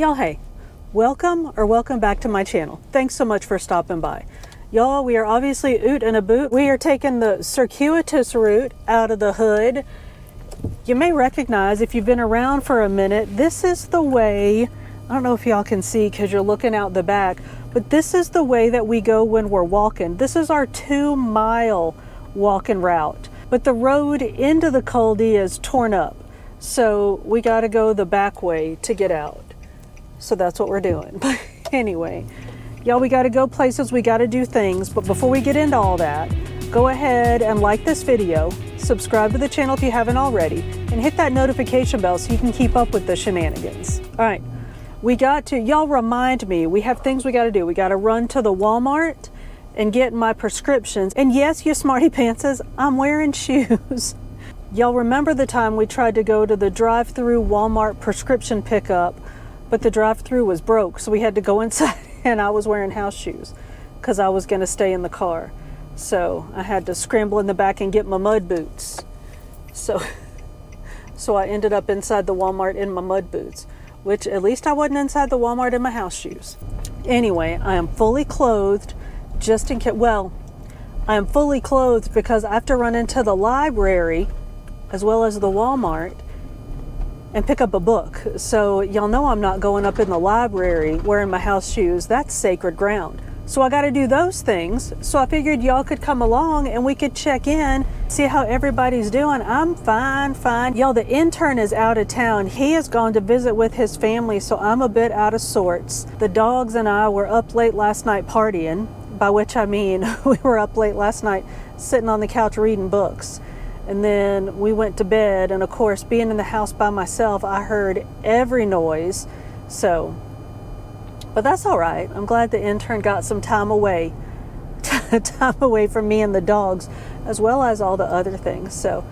Y'all, hey, welcome back to my channel. Thanks so much for stopping by. Y'all, we are obviously oot and a boot. We are taking the circuitous route out of the hood. You may recognize, if you've been around for a minute, this is the way, I don't know if y'all can see because you're looking out the back, but this is the way that we go when we're walking. This is our 2-mile walking route, but the road into the Culdee is torn up. So we got to go the back way to get out. So that's what we're doing. But anyway, y'all, we got to go places, we got to do things. But before we get into all that, go ahead and like this video, subscribe to the channel if you haven't already, and hit that notification bell so you can keep up with the shenanigans. All right, we got to, y'all remind me, we have things we got to do. We got to run to the Walmart and get my prescriptions. And yes, you smarty pantses, I'm wearing shoes. Y'all remember the time we tried to go to the drive-through Walmart prescription pickup, but the drive-through was broke, so we had to go inside, and I was wearing house shoes because I was going to stay in the car. So I had to scramble in the back and get my mud boots. So I ended up inside the Walmart in my mud boots, which at least I wasn't inside the Walmart in my house shoes. Anyway, I am fully clothed just in case. Well, I am fully clothed because I have to run into the library as well as the Walmart and pick up a book. So y'all know I'm not going up in the library wearing my house shoes. That's sacred ground. So I got to do those things. So I figured y'all could come along and we could check in, see how everybody's doing. I'm fine. Y'all, the intern is out of town. He has gone to visit with his family, so I'm a bit out of sorts. The dogs and I were up late last night partying, by which I mean we were up late last night sitting on the couch reading books. And then we went to bed, and of course, being in the house by myself, I heard every noise. So, but that's all right. I'm glad the intern got some time away, from me and the dogs, as well as all the other things. So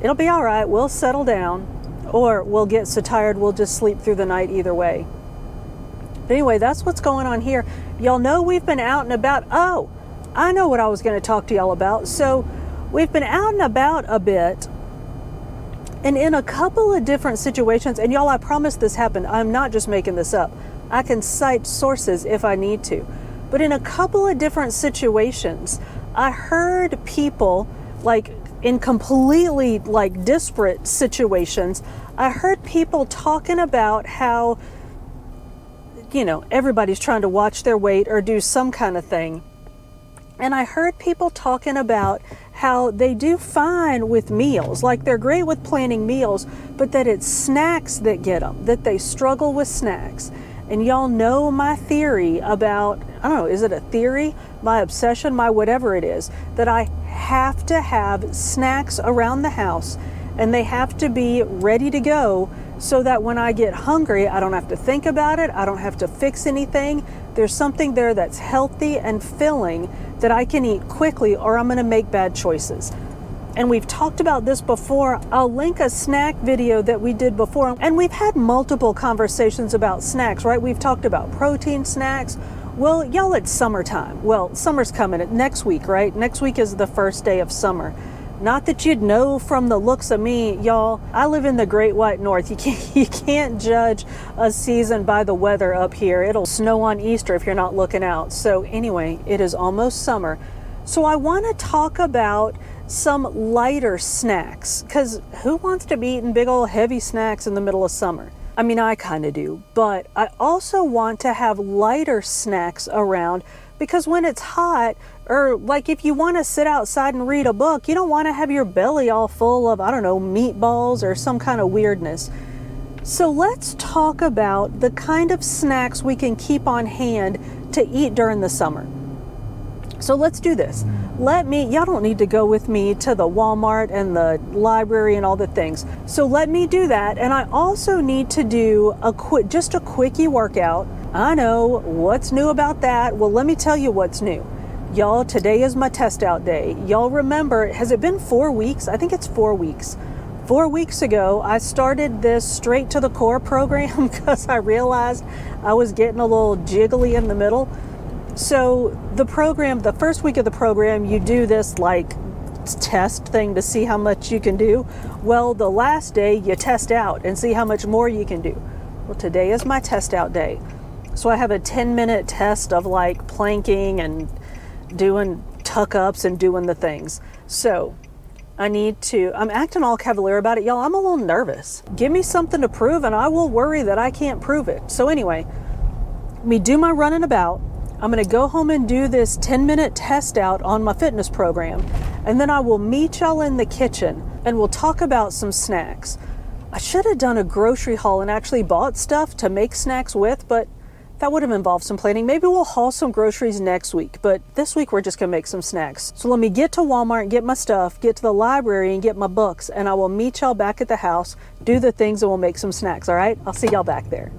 it'll be all right. We'll settle down, or we'll get so tired we'll just sleep through the night either way. But anyway, that's what's going on here. Y'all know we've been out and about. Oh, I know what I was going to talk to y'all about. So we've been out and about a bit, and in a couple of different situations, and y'all, I promise this happened. I'm not just making this up. I can cite sources if I need to. But in a couple of different situations, I heard people, like in completely like disparate situations, I heard people talking about how, you know, everybody's trying to watch their weight or do some kind of thing. And I heard people talking about how they do fine with meals, like they're great with planning meals, but that it's snacks that get them, that they struggle with snacks. And y'all know my theory about, I don't know, is it a theory? My obsession, my whatever it is, that I have to have snacks around the house, and they have to be ready to go so that when I get hungry, I don't have to think about it. I don't have to fix anything. There's something there that's healthy and filling that I can eat quickly, or I'm going to make bad choices. And we've talked about this before. I'll link a snack video that we did before. And we've had multiple conversations about snacks, right? We've talked about protein snacks. Well, y'all, it's summertime. Well, summer's coming next week, right? Next week is the first day of summer. Not that you'd know from the looks of me, y'all. I live in the Great White North. You can't judge a season by the weather up here. It'll snow on Easter if you're not looking out. So anyway, it is almost summer. So I want to talk about some lighter snacks, because who wants to be eating big old heavy snacks in the middle of summer? I mean, I kind of do, but I also want to have lighter snacks around, because when it's hot, or like if you want to sit outside and read a book, you don't want to have your belly all full of, I don't know, meatballs or some kind of weirdness. So let's talk about the kind of snacks we can keep on hand to eat during the summer. So let's do this. Y'all don't need to go with me to the Walmart and the library and all the things. So let me do that. And I also need to do just a quickie workout. I know what's new about that. Well, let me tell you what's new. Y'all, today is my test out day. Y'all remember, has it been 4 weeks? I think it's 4 weeks. 4 weeks ago, I started this Straight to the Core program because I realized I was getting a little jiggly in the middle. So the program, the first week of the program, you do this like test thing to see how much you can do. Well, the last day you test out and see how much more you can do. Well, today is my test out day. So I have a 10-minute test of like planking and doing tuck ups and doing the things. So I'm acting all cavalier about it. Y'all, I'm a little nervous. Give me something to prove and I will worry that I can't prove it. So anyway, let me do my running about. I'm gonna go home and do this 10-minute test out on my fitness program. And then I will meet y'all in the kitchen and we'll talk about some snacks. I should have done a grocery haul and actually bought stuff to make snacks with, but that would have involved some planning. Maybe we'll haul some groceries next week, but this week we're just gonna make some snacks. So let me get to Walmart and get my stuff, get to the library and get my books, and I will meet y'all back at the house, do the things, and we'll make some snacks, all right? I'll see y'all back there.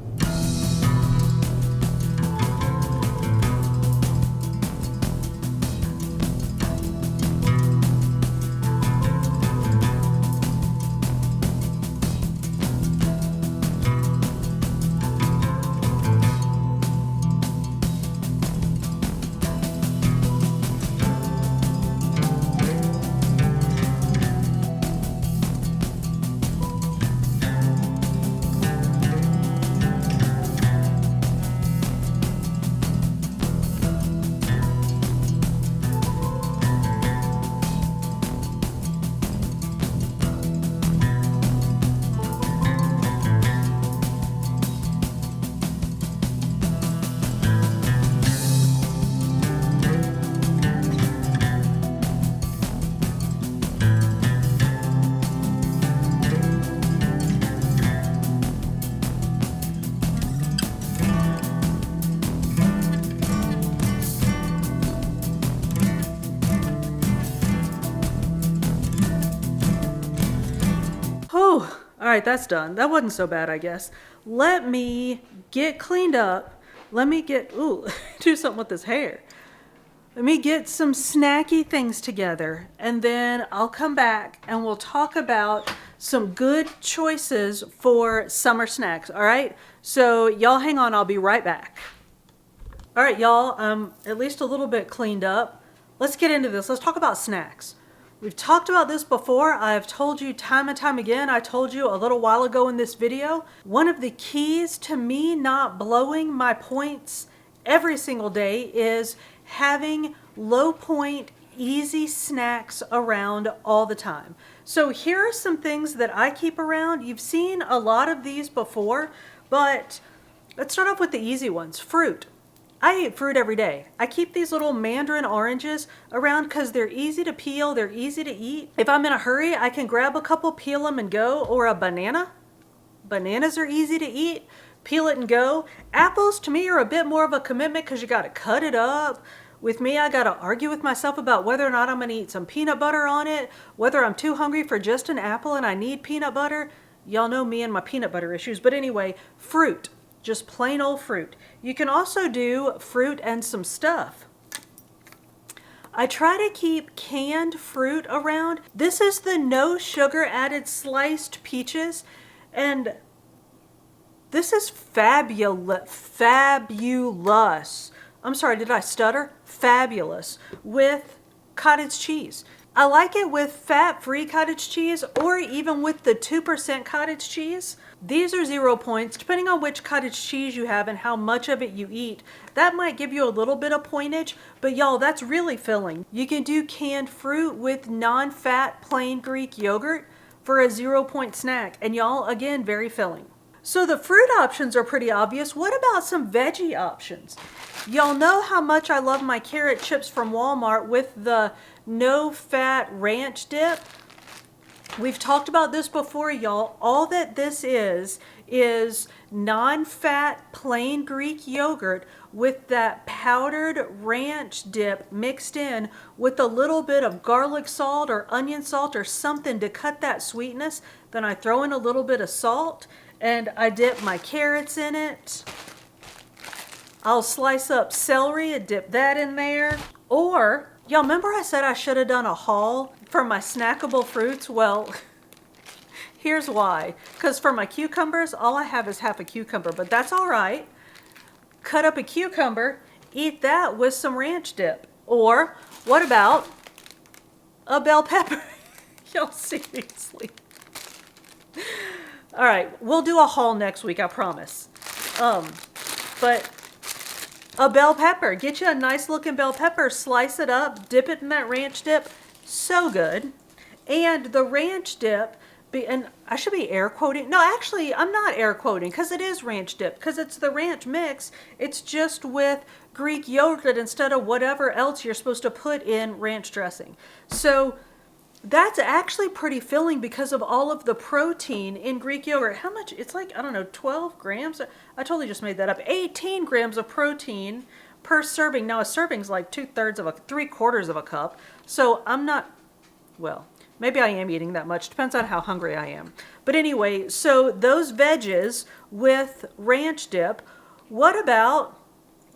Oh, all right, that's done. That wasn't so bad, I guess. Let me get cleaned up. Let me get, do something with this hair. Let me get some snacky things together, and then I'll come back and we'll talk about some good choices for summer snacks, all right? So y'all hang on, I'll be right back. All right, y'all, I'm at least a little bit cleaned up. Let's get into this. Let's talk about snacks. We've talked about this before. I've told you time and time again. I told you a little while ago in this video. One of the keys to me not blowing my points every single day is having low point, easy snacks around all the time. So here are some things that I keep around. You've seen a lot of these before, but let's start off with the easy ones. Fruit. I eat fruit every day. I keep these little mandarin oranges around because they're easy to peel, they're easy to eat. If I'm in a hurry, I can grab a couple, peel them and go, or a banana. Bananas are easy to eat, peel it and go. Apples to me are a bit more of a commitment because you gotta cut it up. With me, I gotta argue with myself about whether or not I'm gonna eat some peanut butter on it, whether I'm too hungry for just an apple and I need peanut butter. Y'all know me and my peanut butter issues, but anyway, fruit. Just plain old fruit. You can also do fruit and some stuff. I try to keep canned fruit around. This is the no sugar added sliced peaches, and this is fabulous. I'm sorry, did I stutter? Fabulous with cottage cheese. I like it with fat-free cottage cheese or even with the 2% cottage cheese. These are 0 points. Depending on which cottage cheese you have and how much of it you eat, that might give you a little bit of pointage, but y'all, that's really filling. You can do canned fruit with non-fat plain Greek yogurt for a 0 point snack, and y'all, again, very filling. So the fruit options are pretty obvious. What about some veggie options? Y'all know how much I love my carrot chips from Walmart with the no-fat ranch dip. We've talked about this before, y'all. All that this is non-fat plain Greek yogurt with that powdered ranch dip mixed in with a little bit of garlic salt or onion salt or something to cut that sweetness. Then I throw in a little bit of salt and I dip my carrots in it. I'll slice up celery and dip that in there. Or, y'all remember I said I should have done a haul for my snackable fruits? Well, here's why. Because for my cucumbers, all I have is half a cucumber, but that's all right. Cut up a cucumber, eat that with some ranch dip. Or, what about a bell pepper? Y'all, seriously. All right, we'll do a haul next week, I promise. But a bell pepper. Get you a nice looking bell pepper, slice it up, dip it in that ranch dip. So good. And the ranch dip, and I should be air quoting. No, actually, I'm not air quoting because it is ranch dip because it's the ranch mix. It's just with Greek yogurt instead of whatever else you're supposed to put in ranch dressing. So that's actually pretty filling because of all of the protein in Greek yogurt. How much? It's like, I don't know, 12 grams? I totally just made that up. 18 grams of protein per serving. Now, a serving's like 3/4 of a cup. So I'm not, well, maybe I am eating that much. Depends on how hungry I am. But anyway, so those veggies with ranch dip. What about,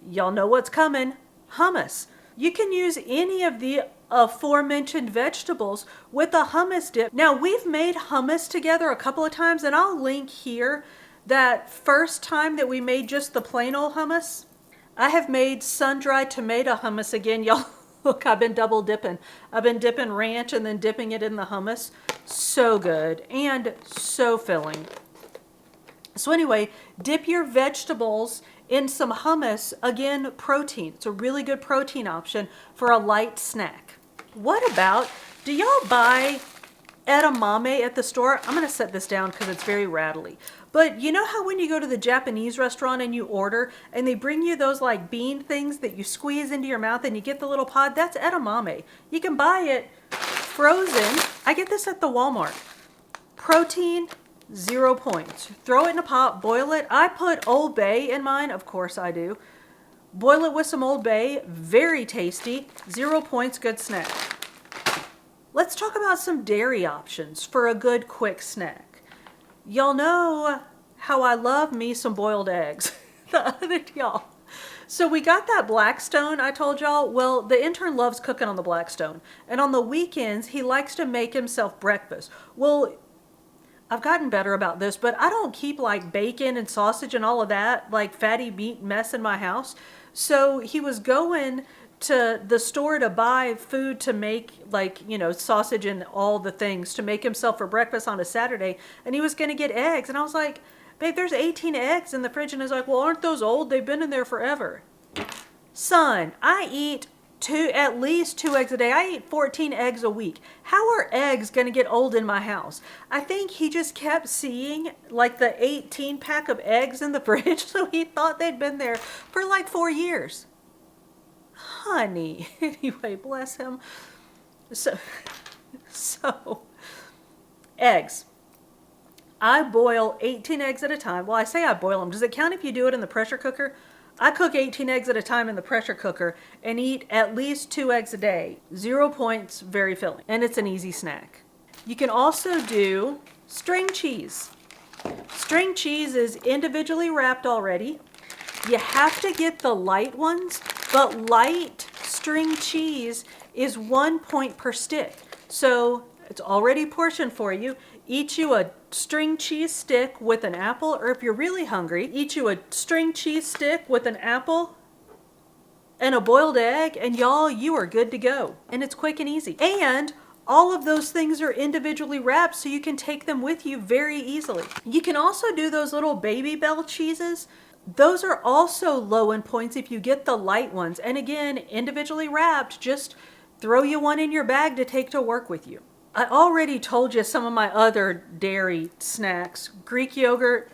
y'all know what's coming, hummus. You can use any of the aforementioned vegetables with a hummus dip. Now, we've made hummus together a couple of times, and I'll link here that first time that we made just the plain old hummus. I have made sun-dried tomato hummus again, y'all. Look, I've been double dipping. I've been dipping ranch and then dipping it in the hummus. So good and so filling. So anyway, dip your vegetables in some hummus. Again, protein. It's a really good protein option for a light snack. What about, do y'all buy edamame at the store? I'm going to set this down because it's very rattly. But you know how when you go to the Japanese restaurant and you order and they bring you those like bean things that you squeeze into your mouth and you get the little pod? That's edamame. You can buy it frozen. I get this at the Walmart. Protein, 0 points. Throw it in a pot, boil it. I put Old Bay in mine. Of course I do. Boil it with some Old Bay. Very tasty. 0 points. Good snack. Let's talk about some dairy options for a good quick snack. Y'all know how I love me some boiled eggs. Y'all. So we got that Blackstone I told y'all. Well, the intern loves cooking on the Blackstone. And on the weekends, he likes to make himself breakfast. Well, I've gotten better about this, but I don't keep like bacon and sausage and all of that, like fatty meat mess in my house. So he was going to the store to buy food to make, like, you know, sausage and all the things to make himself for breakfast on a Saturday. And he was going to get eggs. And I was like, babe, there's 18 eggs in the fridge. And he's like, well, aren't those old? They've been in there forever. Son, I eat at least 2 eggs a day. I eat 14 eggs a week. How are eggs going to get old in my house? I think he just kept seeing like the 18 pack of eggs in the fridge. So he thought they'd been there for like 4 years. Honey. Anyway, bless him. So eggs. I boil 18 eggs at a time. Well, I say I boil them. Does it count if you do it in the pressure cooker? I cook 18 eggs at a time in the pressure cooker and eat at least 2 eggs a day. 0 points, very filling. And it's an easy snack. You can also do string cheese. String cheese is individually wrapped already. You have to get the light ones, but light string cheese is 1 point per stick. So it's already portioned for you. Eat you a string cheese stick with an apple, or if you're really hungry, eat you a string cheese stick with an apple and a boiled egg, and y'all, you are good to go. And it's quick and easy. And all of those things are individually wrapped so you can take them with you very easily. You can also do those little Baby Bell cheeses. Those are also low in points if you get the light ones. And again, individually wrapped, just throw you one in your bag to take to work with you. I already told you some of my other dairy snacks. Greek yogurt,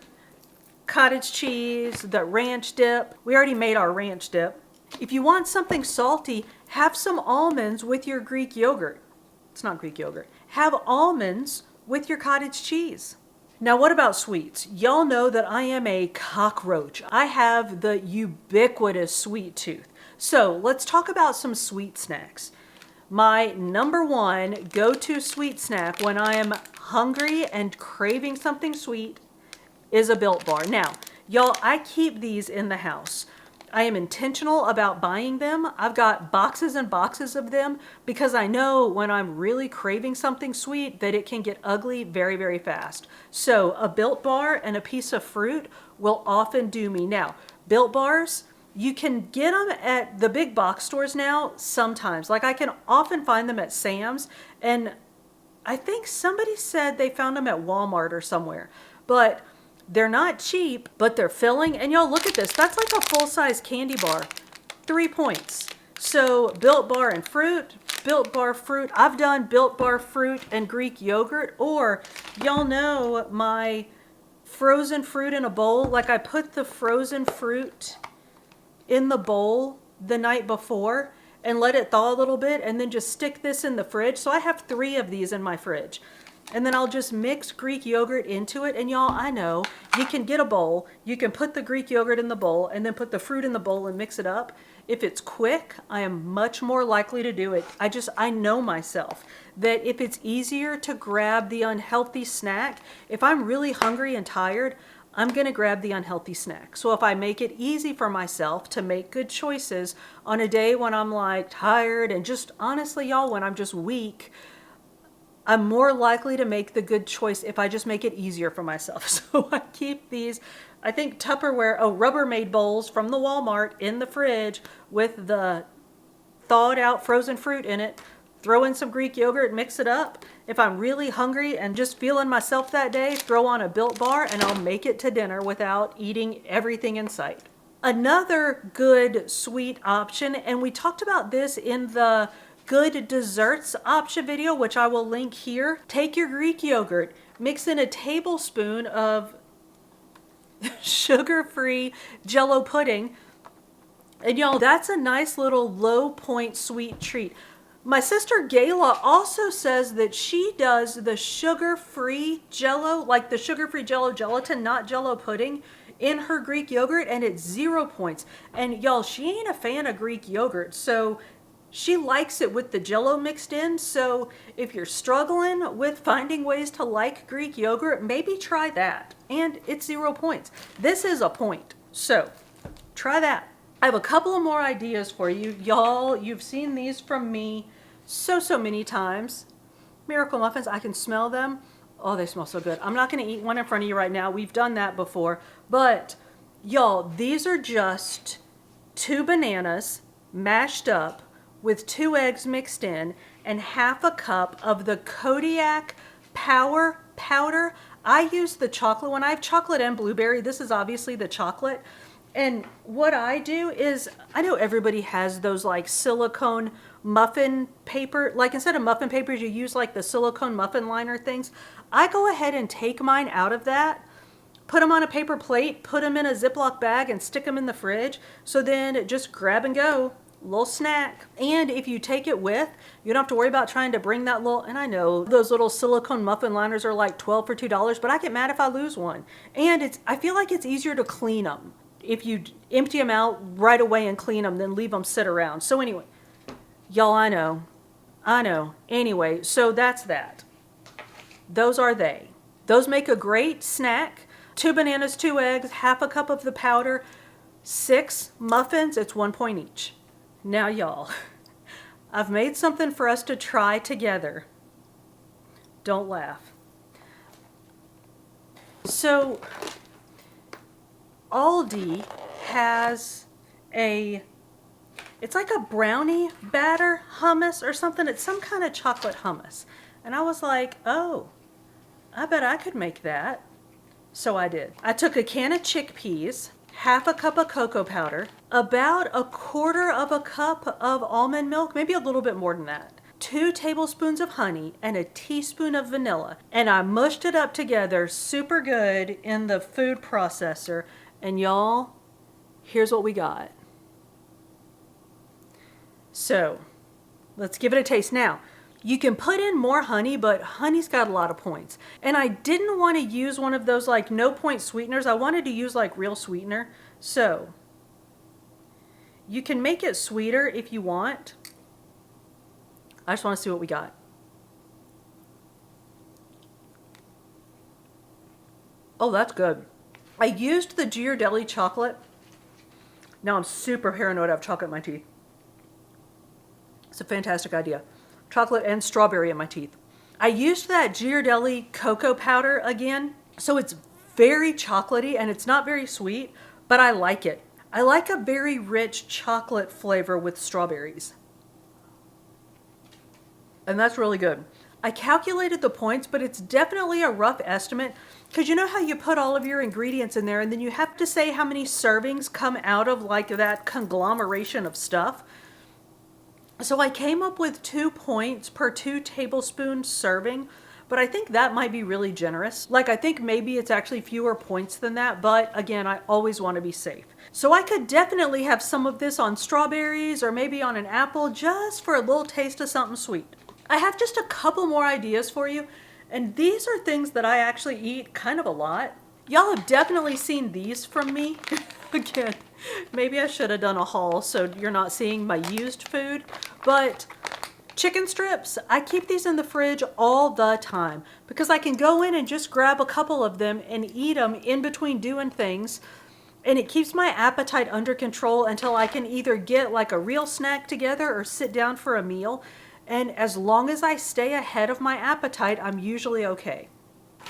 cottage cheese, the ranch dip. We already made our ranch dip. If you want something salty, have some almonds with your Greek yogurt. It's not Greek yogurt. Have almonds with your cottage cheese. Now, what about sweets? Y'all know that I am a cockroach. I have the ubiquitous sweet tooth. So let's talk about some sweet snacks. My number one go-to sweet snack when I am hungry and craving something sweet is a Built Bar. Now, y'all, I keep these in the house. I am intentional about buying them. I've got boxes and boxes of them because I know when I'm really craving something sweet that it can get ugly very, very fast. So a Built Bar and a piece of fruit will often do me. Now, Built Bars, you can get them at the big box stores now sometimes. Like I can often find them at Sam's, and I think somebody said they found them at Walmart or somewhere. but they're not cheap, but they're filling. And y'all, look at this. That's like a full-size candy bar. 3 points. So Built Bar and fruit, Built Bar fruit. I've done Built Bar fruit and Greek yogurt, or y'all know my frozen fruit in a bowl. Like I put the frozen fruit in the bowl the night before and let it thaw a little bit, and then just stick this in the fridge. So I have 3 of these in my fridge. And then I'll just mix Greek yogurt into it. And y'all, I know you can get a bowl, you can put the Greek yogurt in the bowl and then put the fruit in the bowl and mix it up. If it's quick, I am much more likely to do it. I know myself that if it's easier to grab the unhealthy snack, if I'm really hungry and tired, I'm gonna grab the unhealthy snack. So if I make it easy for myself to make good choices on a day when I'm like tired and just honestly, y'all, when I'm just weak, I'm more likely to make the good choice if I just make it easier for myself. So I keep these, I think Tupperware, Rubbermaid bowls from the Walmart in the fridge with the thawed out frozen fruit in it. Throw in some Greek yogurt, mix it up. If I'm really hungry and just feeling myself that day, throw on a Built Bar and I'll make it to dinner without eating everything in sight. Another good sweet option, and we talked about this in the good desserts option video, which I will link here. Take your Greek yogurt, mix in a tablespoon of sugar-free Jell-O pudding, and y'all, that's a nice little low point sweet treat. My sister Gayla also says that she does the sugar-free Jell-O, like the sugar-free Jell-O gelatin, not Jell-O pudding, in her Greek yogurt, and it's 0 points. And y'all, she ain't a fan of Greek yogurt, so she likes it with the Jell-O mixed in. So if you're struggling with finding ways to like Greek yogurt, maybe try that. And it's 0 points. This is a point. So try that. I have a couple of more ideas for you. Y'all, you've seen these from me so many times. Miracle muffins, I can smell them. Oh, they smell so good. I'm not going to eat one in front of you right now. We've done that before. But y'all, these are just 2 bananas mashed up with 2 eggs mixed in and half a cup of the Kodiak Power Powder. I use the chocolate one. I have chocolate and blueberry. This is obviously the chocolate. And what I do is, I know everybody has those like silicone muffin paper, like instead of muffin papers, you use like the silicone muffin liner things. I go ahead and take mine out of that, put them on a paper plate, put them in a Ziploc bag and stick them in the fridge. So then just grab and go. Little snack. And if you take it with, you don't have to worry about trying to bring that little, and I know those little silicone muffin liners are like 12 for $2, but I get mad if I lose one. And I feel like it's easier to clean them if you empty them out right away and clean them than leave them sit around. So anyway, y'all, I know. Anyway, so that's that. Those are they. Those make a great snack. 2 bananas, 2 eggs, half a cup of the powder, 6 muffins, it's 1 point each. Now y'all, I've made something for us to try together. Don't laugh. So Aldi has it's like a brownie batter hummus or something. It's some kind of chocolate hummus. And I was like, oh, I bet I could make that. So I did. I took a can of chickpeas, half a cup of cocoa powder, about 1/4 cup of almond milk, maybe a little bit more than that, 2 tablespoons of honey, and a teaspoon of vanilla. And I mushed it up together super good in the food processor. And y'all, here's what we got. So let's give it a taste. Now, you can put in more honey, but honey's got a lot of points. And I didn't want to use one of those like no point sweeteners. I wanted to use like real sweetener. So you can make it sweeter if you want. I just want to see what we got. Oh, that's good. I used the Ghirardelli chocolate. Now I'm super paranoid I have chocolate in my teeth. It's a fantastic idea. Chocolate and strawberry in my teeth. I used that Ghirardelli cocoa powder again. So it's very chocolatey and it's not very sweet, but I like it. I like a very rich chocolate flavor with strawberries. And that's really good. I calculated the points, but it's definitely a rough estimate because you know how you put all of your ingredients in there and then you have to say how many servings come out of like that conglomeration of stuff. So I came up with 2 points per 2 tablespoons serving, but I think that might be really generous. Like I think maybe it's actually fewer points than that, but again, I always want to be safe. So I could definitely have some of this on strawberries or maybe on an apple just for a little taste of something sweet. I have just a couple more ideas for you, and these are things that I actually eat kind of a lot. Y'all have definitely seen these from me. Again, maybe I should have done a haul so you're not seeing my used food, but chicken strips, I keep these in the fridge all the time because I can go in and just grab a couple of them and eat them in between doing things, and it keeps my appetite under control until I can either get like a real snack together or sit down for a meal. And as long as I stay ahead of my appetite, I'm usually okay.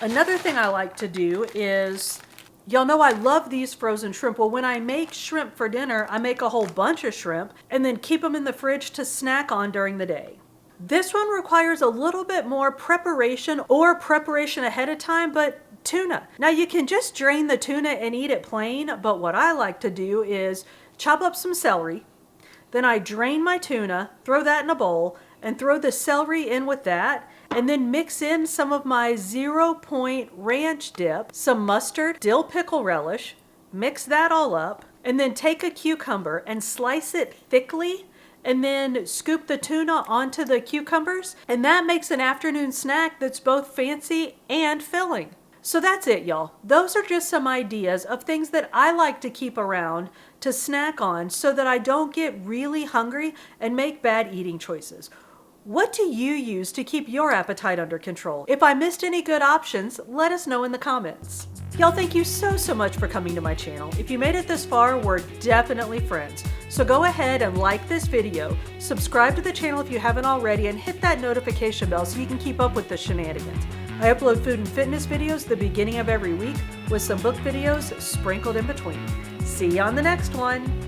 Another thing I like to do is, y'all know I love these frozen shrimp. Well, when I make shrimp for dinner, I make a whole bunch of shrimp and then keep them in the fridge to snack on during the day. This one requires a little bit more preparation or preparation ahead of time, but tuna. Now you can just drain the tuna and eat it plain, but what I like to do is chop up some celery, then I drain my tuna, throw that in a bowl, and throw the celery in with that, and then mix in some of my 0 Point ranch dip, some mustard, dill pickle relish, mix that all up, and then take a cucumber and slice it thickly, and then scoop the tuna onto the cucumbers, and that makes an afternoon snack that's both fancy and filling. So that's it, y'all. Those are just some ideas of things that I like to keep around to snack on so that I don't get really hungry and make bad eating choices. What do you use to keep your appetite under control? If I missed any good options, let us know in the comments. Y'all, thank you so much for coming to my channel. If you made it this far, we're definitely friends. So go ahead and like this video, subscribe to the channel if you haven't already, and hit that notification bell so you can keep up with the shenanigans. I upload food and fitness videos at the beginning of every week with some book videos sprinkled in between. See you on the next one.